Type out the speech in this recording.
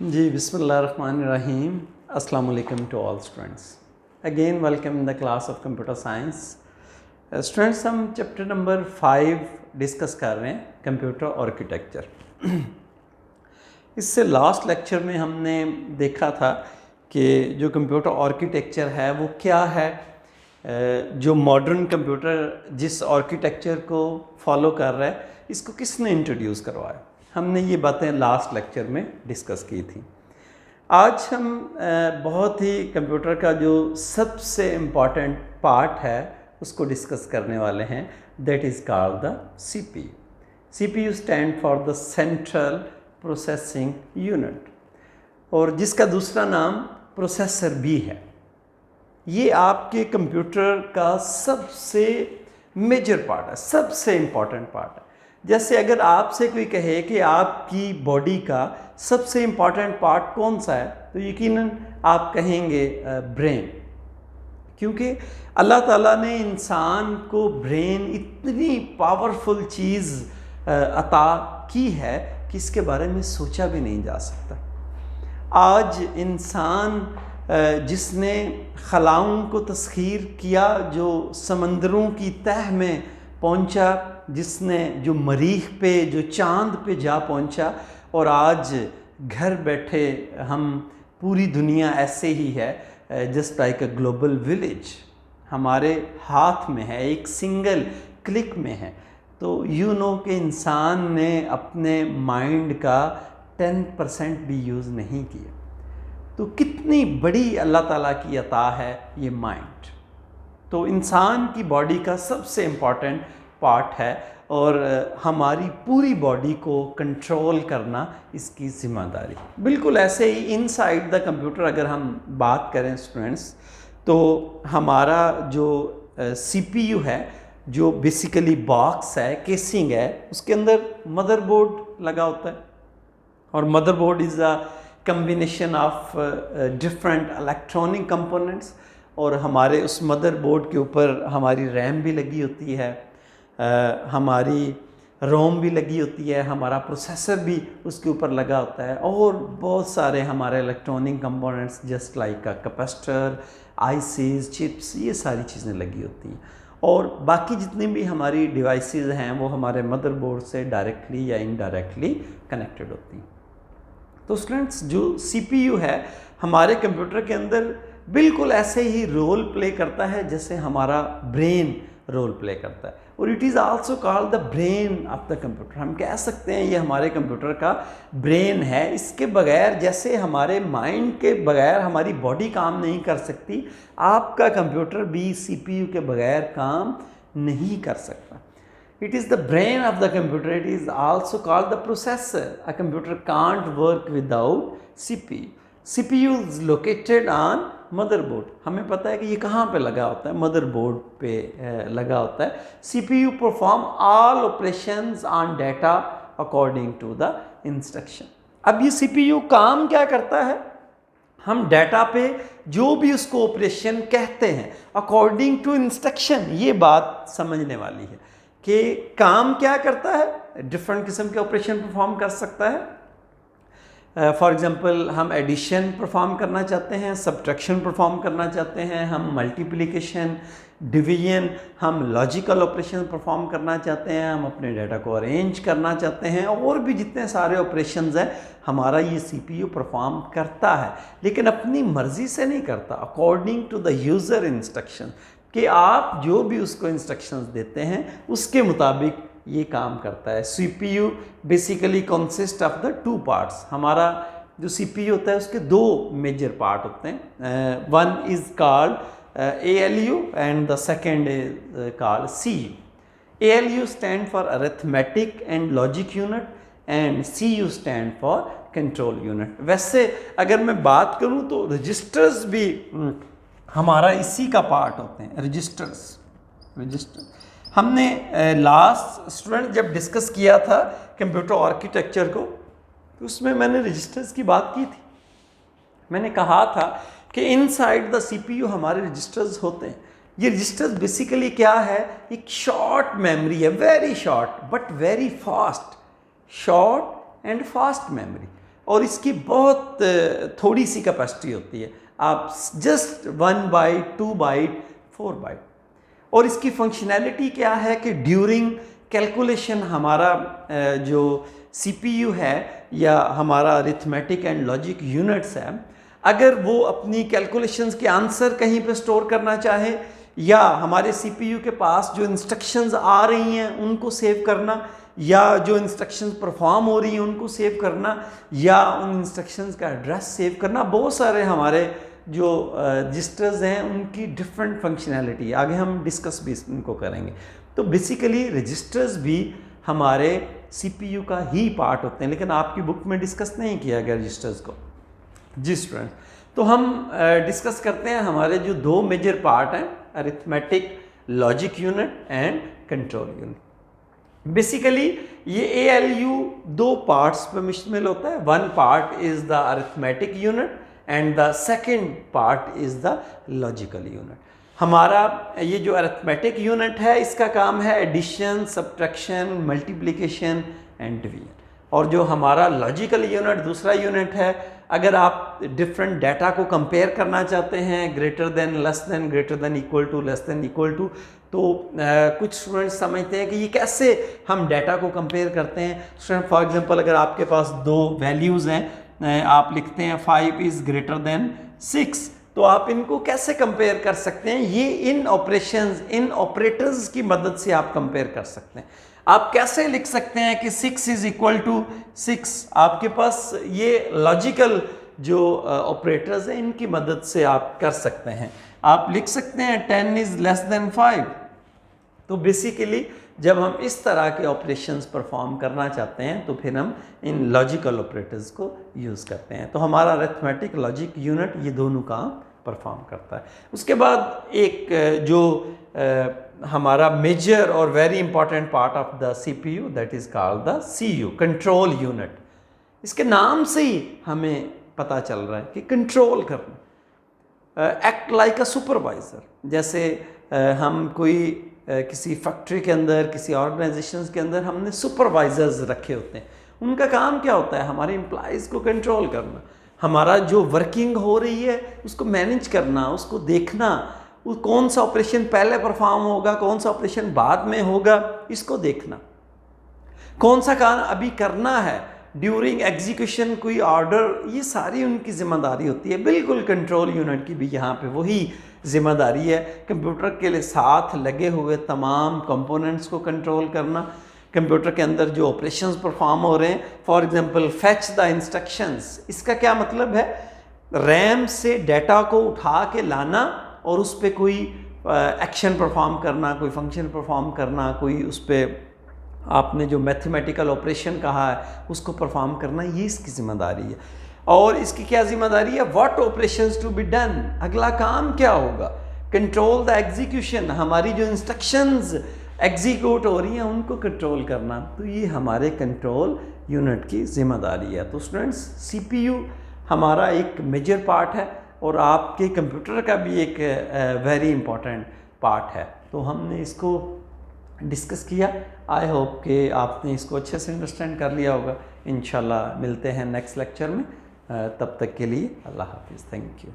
जी बिस्मिल्लाहिर्रहमानिर्रहीम। अस्सलाम वालेकुम to all students. Again welcome in the class of computer science. Students, हम चैप्टर नंबर 5 डिस्कस कर रहे हैं, कंप्यूटर आर्किटेक्चर। इससे लास्ट लेक्चर में हमने देखा था कि जो कंप्यूटर आर्किटेक्चर है वो क्या है, जो मॉडर्न कंप्यूटर जिस आर्किटेक्चर को फॉलो कर रहा है इसको किसने इंट्रोड्यूस करवाया। हमने ये बातें लास्ट लेक्चर में डिस्कस की थी। आज हम बहुत ही कंप्यूटर का जो सबसे इम्पॉर्टेंट पार्ट है उसको डिस्कस करने वाले हैं। That is called the CPU. CPU stand for the central processing unit, और जिसका दूसरा नाम प्रोसेसर भी है। ये आपके कंप्यूटर का सबसे मेजर पार्ट है, सबसे इम्पॉर्टेंट पार्ट है। जैसे अगर आपसे कोई कहे कि आपकी बॉडी का सबसे इम्पॉर्टेंट पार्ट कौन सा है, तो यकीनन आप कहेंगे ब्रेन। क्योंकि अल्लाह ताला ने इंसान को ब्रेन इतनी पावरफुल चीज़ अता की है कि इसके बारे में सोचा भी नहीं जा सकता। आज इंसान जिसने खलाओं को तस्खीर किया, जो समंदरों की तह में पहुंचा, जिसने जो मरीख पे, जो चांद पे जा पहुंचा, और आज घर बैठे हम पूरी दुनिया ऐसे ही है, just like a global village हमारे हाथ में है, एक सिंगल क्लिक में है। तो यू नो कि इंसान ने अपने माइंड का 10% भी यूज़ नहीं किया। तो कितनी बड़ी अल्लाह ताला की अता है ये माइंड। तो इंसान की बॉडी का सबसे इम्पॉर्टेंट पार्ट है, और हमारी पूरी बॉडी को कंट्रोल करना इसकी ज़िम्मेदारी। बिल्कुल ऐसे ही इनसाइड द कंप्यूटर अगर हम बात करें स्टूडेंट्स, तो हमारा जो सीपीयू है, जो बेसिकली बॉक्स है, केसिंग है, उसके अंदर मदरबोर्ड लगा होता है। और motherboard is a combination of different electronic components, और हमारे उस मदरबोर्ड के ऊपर हमारी रैम भी लगी होती है, हमारी रोम भी लगी होती है, हमारा प्रोसेसर भी उसके ऊपर लगा होता है, और बहुत सारे हमारे इलेक्ट्रॉनिक कंपोनेंट्स जस्ट लाइक का कैपेसिटर, आईसीज, चिप्स, ये सारी चीज़ें लगी होती हैं। और बाकी जितनी भी हमारी डिवाइसेस हैं वो हमारे मदरबोर्ड से डायरेक्टली या इनडायरेक्टली कनेक्टेड होती हैं। तो स्टूडेंट्स, जो सीपीयू है हमारे कंप्यूटर के अंदर बिल्कुल ऐसे ही रोल प्ले करता है जैसे हमारा ब्रेन रोल प्ले करता है, और it is also called the brain of the computer. हम कह सकते हैं ये हमारे कंप्यूटर का ब्रेन है। इसके बगैर, जैसे हमारे माइंड के बगैर हमारी बॉडी काम नहीं कर सकती, आपका कंप्यूटर भी सीपीयू के बगैर काम नहीं कर सकता। It is the brain of the computer. It is also called the processor. A computer can't work without CPU. CPU is located on motherboard. हमें पता है कि ये कहाँ पे लगा होता है, मदरबोर्ड पे लगा होता है। CPU perform all operations on data according to the instruction. अब ये CPU काम क्या करता है, हम डाटा पे जो भी उसको ऑपरेशन कहते हैं अकॉर्डिंग टू इंस्ट्रक्शन, ये बात समझने वाली है कि काम क्या करता है। डिफरेंट किस्म के ऑपरेशन परफॉर्म कर सकता है। फॉर एग्जांपल, हम एडिशन परफॉर्म करना चाहते हैं, सब्ट्रैक्शन परफॉर्म करना चाहते हैं, हम मल्टीप्लिकेशन, डिवीजन, हम लॉजिकल ऑपरेशन परफॉर्म करना चाहते हैं, हम अपने डाटा को अरेंज करना चाहते हैं, और भी जितने सारे ऑपरेशंस हैं हमारा ये सीपीयू परफॉर्म करता है, लेकिन अपनी मर्जी से नहीं करता, according to the user instruction, कि आप जो भी उसको इंस्ट्रक्शंस देते हैं उसके मुताबिक ये काम करता है। CPU basically consist of the two parts. हमारा जो सीपीयू होता है उसके दो मेजर पार्ट होते हैं। One is called ALU and the second is called CU. ALU stand for arithmetic and logic unit, and CU stand for control unit. वैसे अगर मैं बात करूँ तो रजिस्टर्स भी हमारा इसी का पार्ट होते हैं, रजिस्टर। हमने लास्ट स्टूडेंट जब डिस्कस किया था कंप्यूटर आर्किटेक्चर को, तो उसमें मैंने रजिस्टर्स की बात की थी। मैंने कहा था कि इनसाइड द सीपीयू हमारे रजिस्टर्स होते हैं। ये रजिस्टर्स बेसिकली क्या है, एक शॉर्ट मेमोरी है, very short but very fast, short and fast memory. और इसकी बहुत थोड़ी सी कैपेसिटी होती है, आप जस्ट 1 बाइट 2 बाइट 4 बाइट। और इसकी फंक्शनैलिटी क्या है कि ड्यूरिंग कैलकुलेशन हमारा जो CPU है या हमारा अरिथमेटिक एंड लॉजिक यूनिट्स है, अगर वो अपनी कैलकुलेशंस के आंसर कहीं पे स्टोर करना चाहे या हमारे CPU के पास जो इंस्ट्रक्शंस आ रही हैं उनको सेव करना, या जो इंस्ट्रक्शंस परफॉर्म हो रही हैं उनको सेव करना, या उन इंस्ट्रक्शंस का एड्रेस सेव करना, बहुत सारे हमारे जो रजिस्टर्स हैं उनकी डिफरेंट फंक्शनैलिटी, आगे हम डिस्कस भी इनको करेंगे। तो बेसिकली रजिस्टर्स भी हमारे CPU का ही पार्ट होते हैं, लेकिन आपकी बुक में डिस्कस नहीं किया गया रजिस्टर्स को। जी स्टूडेंट, तो हम डिस्कस करते हैं हमारे जो दो मेजर पार्ट हैं, arithmetic logic unit and control unit. Basically ये ALU दो पार्ट्स पे मुश्तमिल होता है। One part is the arithmetic unit and the second part is the logical unit. हमारा ये जो अरिथमेटिक यूनिट है इसका काम है addition, subtraction, multiplication and division. और जो हमारा लॉजिकल यूनिट दूसरा यूनिट है, अगर आप डिफरेंट डाटा को कंपेयर करना चाहते हैं, greater than, less than, greater than, equal to, less than, equal to, तो कुछ स्टूडेंट्स समझते हैं कि ये कैसे हम डाटा को कंपेयर करते हैं। स्टूडेंट फॉर एग्जांपल अगर आपके पास दो वैल्यूज़ हैं, आप लिखते हैं 5 इज़ ग्रेटर देन 6, तो आप इनको कैसे कंपेयर कर सकते हैं? ये इन ऑपरेशंस, इन ऑपरेटर्स की मदद से आप कंपेयर कर सकते हैं। आप कैसे लिख सकते हैं कि 6 इज इक्वल टू 6? आपके पास ये लॉजिकल जो ऑपरेटर्स हैं इनकी मदद से आप कर सकते हैं। आप लिख सकते हैं 10 इज लेस देन 5। तो बेसिकली जब हम इस तरह के ऑपरेशंस परफॉर्म करना चाहते हैं तो फिर हम इन लॉजिकल ऑपरेटर्स को यूज़ करते हैं। तो हमारा अरिथमेटिक लॉजिक यूनिट ये दोनों काम परफॉर्म करता है। उसके बाद एक जो हमारा मेजर और very important part of the CPU, that is called the CU, control unit. इसके नाम से ही हमें पता चल रहा है कि कंट्रोल करना, एक्ट लाइक अ सुपरवाइजर। जैसे हम कोई किसी फैक्ट्री के अंदर, किसी ऑर्गेनाइजेशन के अंदर हमने सुपरवाइजर्स रखे होते हैं। उनका काम क्या होता है? हमारे एम्प्लॉइज़ को कंट्रोल करना, हमारा जो वर्किंग हो रही है उसको मैनेज करना, उसको देखना, कौन सा ऑपरेशन पहले परफॉर्म होगा, कौन सा ऑपरेशन बाद में होगा, इसको देखना, कौन सा काम अभी करना है ड्यूरिंग एग्जीक्यूशन, कोई ऑर्डर, ये सारी उनकी जिम्मेदारी होती है। बिल्कुल कंट्रोल यूनिट की भी यहाँ पे वही जिम्मेदारी है, कंप्यूटर के लिए साथ लगे हुए तमाम कंपोनेंट्स को कंट्रोल करना, कंप्यूटर के अंदर जो ऑपरेशंस परफॉर्म हो रहे हैं, for example fetch the instructions. इसका क्या मतलब है? रैम से डाटा को उठा के लाना और उस पर कोई एक्शन परफॉर्म करना, कोई फंक्शन परफॉर्म करना, कोई उस पर आपने जो मैथमेटिकल ऑपरेशन कहा है उसको परफॉर्म करना, ये इसकी जिम्मेदारी है। और इसकी क्या जिम्मेदारी है? What operations to be done, अगला काम क्या होगा? कंट्रोल द एग्जीक्यूशन, हमारी जो इंस्ट्रक्शंस एग्जीक्यूट हो रही हैं उनको कंट्रोल करना। तो ये हमारे कंट्रोल यूनिट की जिम्मेदारी है। तो स्टूडेंट्स, CPU हमारा एक मेजर पार्ट है और आपके कंप्यूटर का भी एक वेरी इंपॉर्टेंट पार्ट है। तो हमने इसको डिस्कस किया। आई होप कि आपने इसको अच्छे से अंडरस्टैंड कर लिया होगा। इंशाल्लाह मिलते हैं नेक्स्ट लेक्चर में। तब तक के लिए अल्लाह हाफिज़। Thank you.